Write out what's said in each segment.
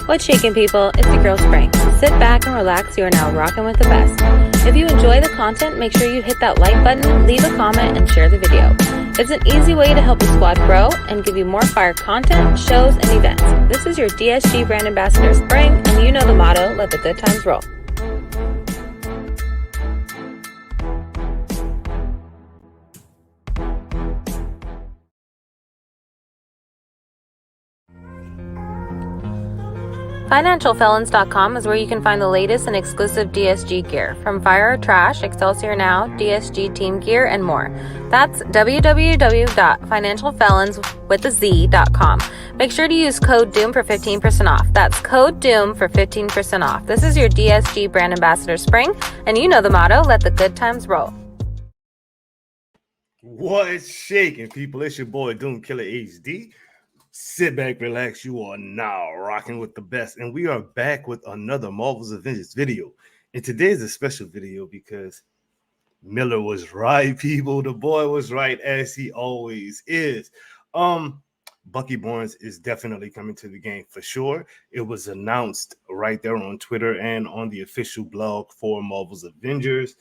What's shaking, people? It's your girl Spring. Sit back and relax. You are now rocking with the best. If you enjoy the content, make sure you hit that like button, leave a comment, and share the video. It's an easy way to help the squad grow and give you more fire content, shows, and events. This is your DSG brand ambassador Spring, and you know the motto, let the good times roll. FinancialFelons.com is where you can find the latest and exclusive DSG gear, from Fire or Trash, Excelsior Now, DSG Team Gear, and more. That's www.financialfelons.com. Make sure to use code DOOM for 15% off. That's code DOOM for 15% off. This is your DSG brand ambassador Spring, and you know the motto, let the good times roll. What's shaking, people? It's your boy Doom Killer HD. Sit back, relax. You are now rocking with the best. And we are back with another Marvel's Avengers video. And today is a special video because Miller was right, people. The boy was right, as he always is. Bucky Barnes is definitely coming to the game for sure. It was announced right there on Twitter and on the official blog for Marvel's Avengers.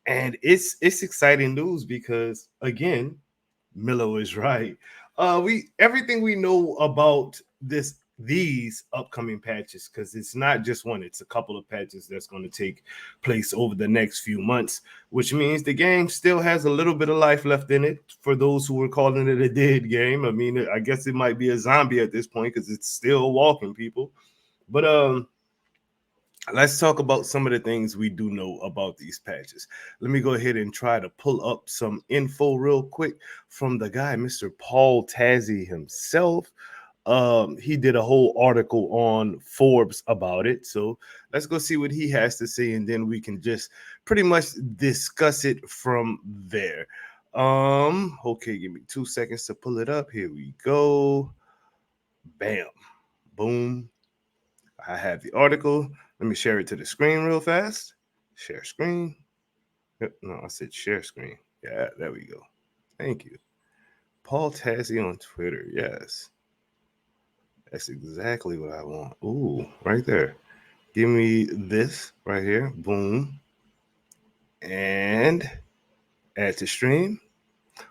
And it's exciting news because, again, Miller was right. Everything we know about these upcoming patches, because it's not just one, it's a couple of patches that's going to take place over the next few months, which means the game still has a little bit of life left in it for those who were calling it a dead game. I mean, I guess it might be a zombie at this point because it's still walking, people. But let's talk about some of the things we do know about these patches. Let me go ahead and try to pull up some info real quick from the guy, Mr. Paul Tazzi himself. He did a whole article on Forbes about it. So let's go see what he has to say, and then we can just pretty much discuss it from there. Okay, give me 2 seconds to pull it up. Here we go. Bam. Boom. I have the article. Let me share it to the screen real fast. Share screen. Yep, no, I said share screen. Yeah, there we go. Thank you. Paul Tazzi on Twitter. Yes. That's exactly what I want. Ooh, right there. Give me this right here. Boom. And add to stream.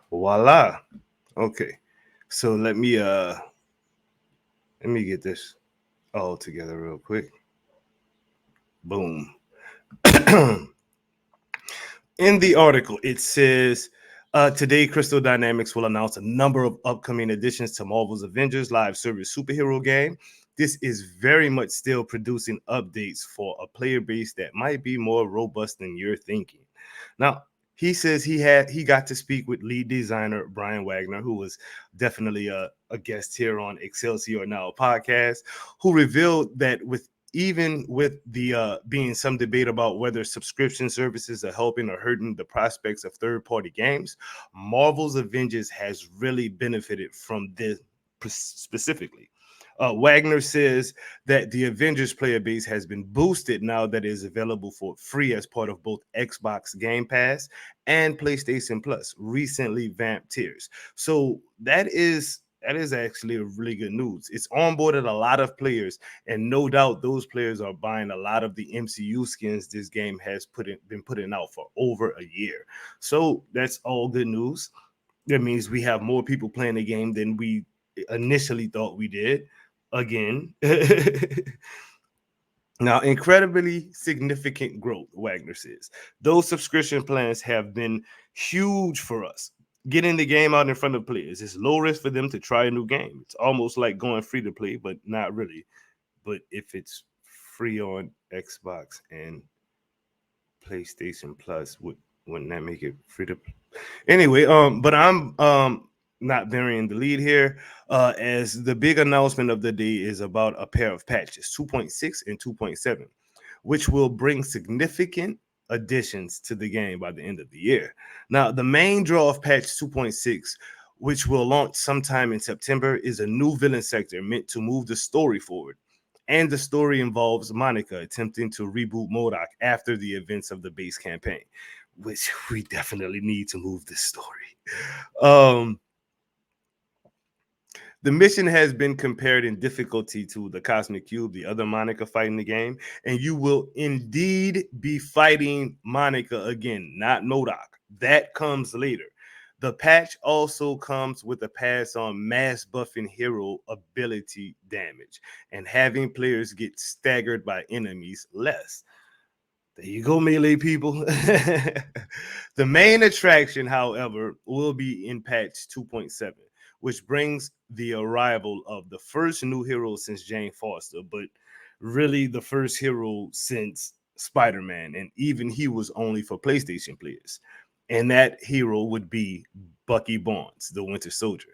Voila. Okay. So let me get this all together real quick. Boom. In the article, it says, today, Crystal Dynamics will announce a number of upcoming additions to Marvel's Avengers live service superhero game. This is very much still producing updates for a player base that might be more robust than you're thinking. Now, he says he got to speak with lead designer Brian Wagner, who was definitely a guest here on Excelsior Now podcast, who revealed that even with the being some debate about whether subscription services are helping or hurting the prospects of third-party games, Marvel's Avengers has really benefited from this specifically. Wagner says that the Avengers player base has been boosted now that it is available for free as part of both Xbox Game Pass and PlayStation Plus recently vamped tiers. So that is actually a really good news. It's onboarded a lot of players, and no doubt those players are buying a lot of the MCU skins this game has been putting out for over a year. So that's all good news. That means we have more people playing the game than we initially thought we did. Again. Now, incredibly significant growth, Wagner says. Those subscription plans have been huge for us. Getting the game out in front of players. It's low risk for them to try a new game. It's almost like going free to play, but not really. But if it's free on Xbox and PlayStation Plus, wouldn't that make it free to play? Anyway, but I'm not burying the lead here, as the big announcement of the day is about a pair of patches, 2.6 and 2.7, which will bring significant additions to the game by the end of the year. Now, the main draw of patch 2.6, which will launch sometime in September, is a new villain sector meant to move the story forward. And the story involves Monica attempting to reboot Modok after the events of the base campaign, which we definitely need to move this story. The mission has been compared in difficulty to the Cosmic Cube, the other Monica fight in the game, and you will indeed be fighting Monica again, not Modok. That comes later. The patch also comes with a pass on mass buffing hero ability damage and having players get staggered by enemies less. There you go, melee people. The main attraction, however, will be in patch 2.7, which brings the arrival of the first new hero since Jane Foster, but really the first hero since Spider-Man, and even he was only for PlayStation players. And that hero would be Bucky Barnes, the Winter Soldier.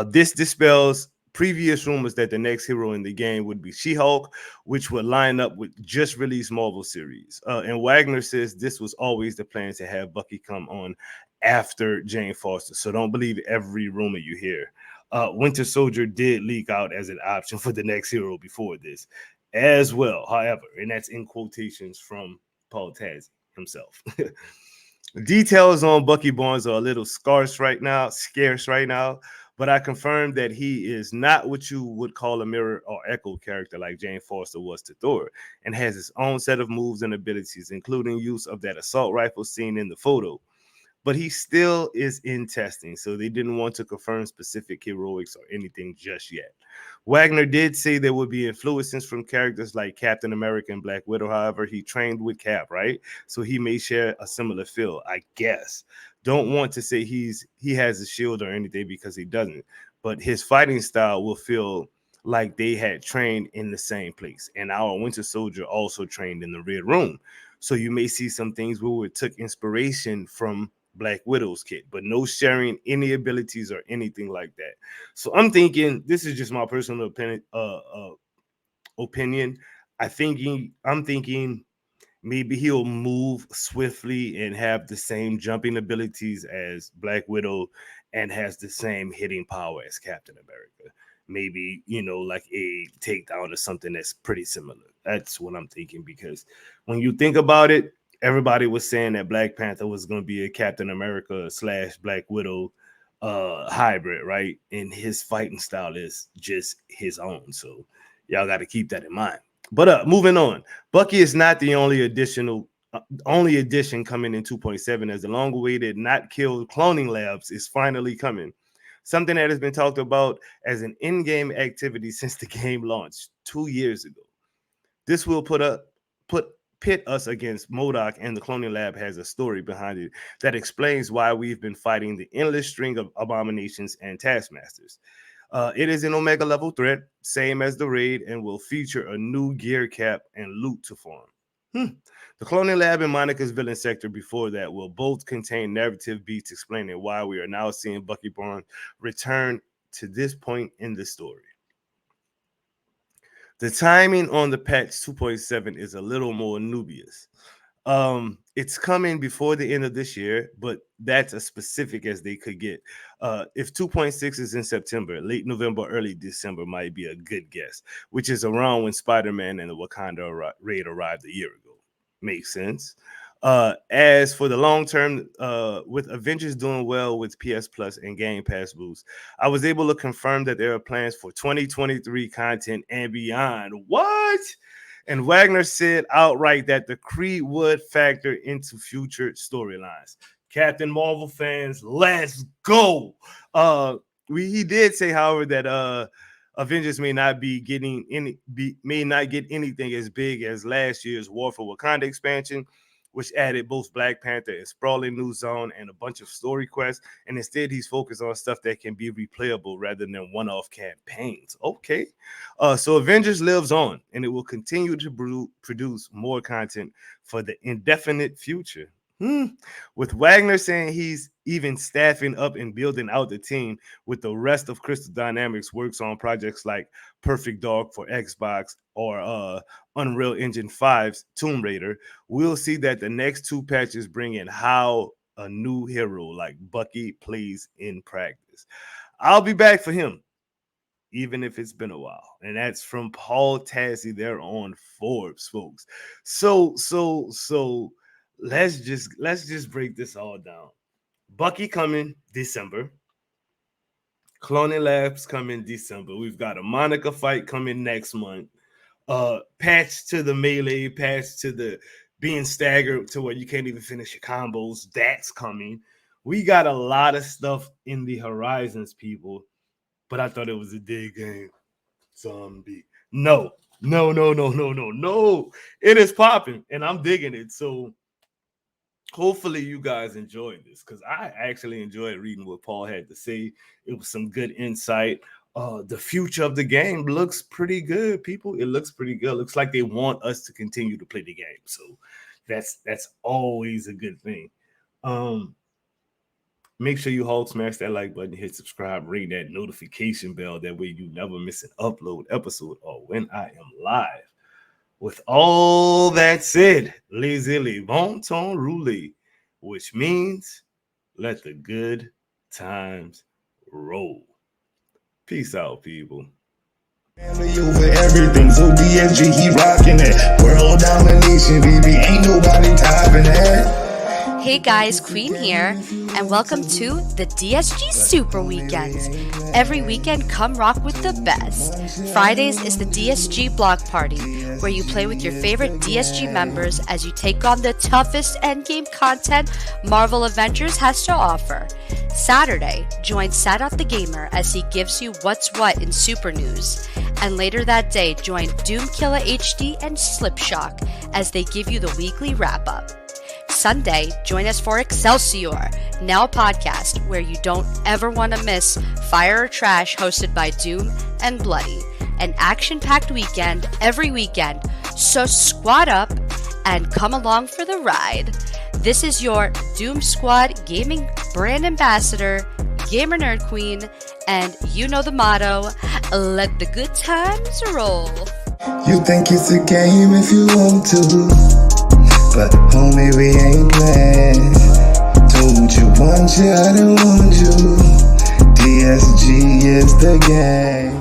This dispels previous rumors that the next hero in the game would be She-Hulk, which would line up with just released Marvel series. And Wagner says this was always the plan to have Bucky come on after Jane Foster. So don't believe every rumor you hear. Winter Soldier did leak out as an option for the next hero before this as well, however, and that's in quotations from Paul Tazzi himself. Details on Bucky Barnes are a little scarce right now, but I confirmed that he is not what you would call a mirror or echo character like Jane Foster was to Thor, and has his own set of moves and abilities, including use of that assault rifle seen in the photo. But he still is in testing, so they didn't want to confirm specific heroics or anything just yet. Wagner did say there would be influences from characters like Captain America and Black Widow. However, he trained with Cap, right? So he may share a similar feel, I guess. Don't want to say he has a shield or anything because he doesn't, but his fighting style will feel like they had trained in the same place. And our Winter Soldier also trained in the Red Room. So you may see some things where we took inspiration from Black Widow's kit, but no sharing any abilities or anything like that. So I'm thinking this is just my personal opinion. I'm thinking maybe he'll move swiftly and have the same jumping abilities as Black Widow and has the same hitting power as Captain America. Maybe, like a takedown or something that's pretty similar. That's what I'm thinking because when you think about it, everybody was saying that Black Panther was going to be a Captain America / Black Widow hybrid, right? And his fighting style is just his own. So y'all got to keep that in mind. But moving on, Bucky is not the only addition coming in 2.7, as the long-awaited not killed cloning labs is finally coming. Something that has been talked about as an in-game activity since the game launched 2 years ago. This will pit us against Modok, and the cloning lab has a story behind it that explains why we've been fighting the endless string of abominations and taskmasters. It is an Omega level threat, same as the raid, and will feature a new gear cap and loot to farm. The cloning lab and Monica's villain sector before that will both contain narrative beats explaining why we are now seeing Bucky Barnes return to this point in the story. The timing on the patch 2.7 is a little more nubious. It's coming before the end of this year, but that's as specific as they could get. If 2.6 is in September, late November, early December might be a good guess, which is around when Spider-Man and the Wakanda raid arrived a year ago. Makes sense. As for the long term, with Avengers doing well with PS Plus and Game Pass boosts, I was able to confirm that there are plans for 2023 content and beyond. What? And Wagner said outright that the Kree would factor into future storylines. Captain Marvel fans, let's go. He did say, however, that Avengers may not get anything as big as last year's War for Wakanda expansion, which added both Black Panther and sprawling new zone and a bunch of story quests. And instead, he's focused on stuff that can be replayable rather than one-off campaigns. Okay. So Avengers lives on, and it will continue to produce more content for the indefinite future. With Wagner saying he's even staffing up and building out the team, with the rest of Crystal Dynamics works on projects like Perfect Dark for Xbox or Unreal Engine 5's Tomb Raider, we'll see that the next two patches bring in how a new hero like Bucky plays in practice. I'll be back for him, even if it's been a while. And that's from Paul Tassi there on Forbes, folks. So let's just break this all down. Bucky coming December. Cloning Labs coming December. We've got a Monica fight coming next month. Patch to the melee, patch to the being staggered to where you can't even finish your combos. That's coming. We got a lot of stuff in the horizons, people. But I thought it was a dig game. Zombie. No. It is popping, and I'm digging it. So hopefully you guys enjoyed this, because I actually enjoyed reading what Paul had to say. It was some good insight. The future of the game looks pretty good, people. It looks pretty good. It looks like they want us to continue to play the game. So that's always a good thing. Make sure you smash that like button, hit subscribe, ring that notification bell. That way you never miss an upload episode or when I am live. With all that said, laissez-les bon temps rouler, which means let the good times roll. Peace out, people. Family over everything, so DSG, he rocking it. World domination, baby, ain't nobody topping that. Hey guys, Queen here, and welcome to the DSG Super Weekends. Every weekend, come rock with the best. Fridays is the DSG Block Party, where you play with your favorite DSG members as you take on the toughest endgame content Marvel Avengers has to offer. Saturday, join Sadat the Gamer as he gives you what's what in Super News. And later that day, join Doomkiller HD and Slipshock as they give you the weekly wrap-up. Sunday, join us for Excelsior, now a podcast where you don't ever want to miss Fire or Trash, hosted by Doom and Bloody. An action-packed weekend every weekend, so squad up and come along for the ride. This is your Doom Squad Gaming brand ambassador, Gamer Nerd Queen, and you know the motto, let the good times roll. You think it's a game if you want to, but homie, we ain't playing. Told you once, I don't want you. DSG is the game.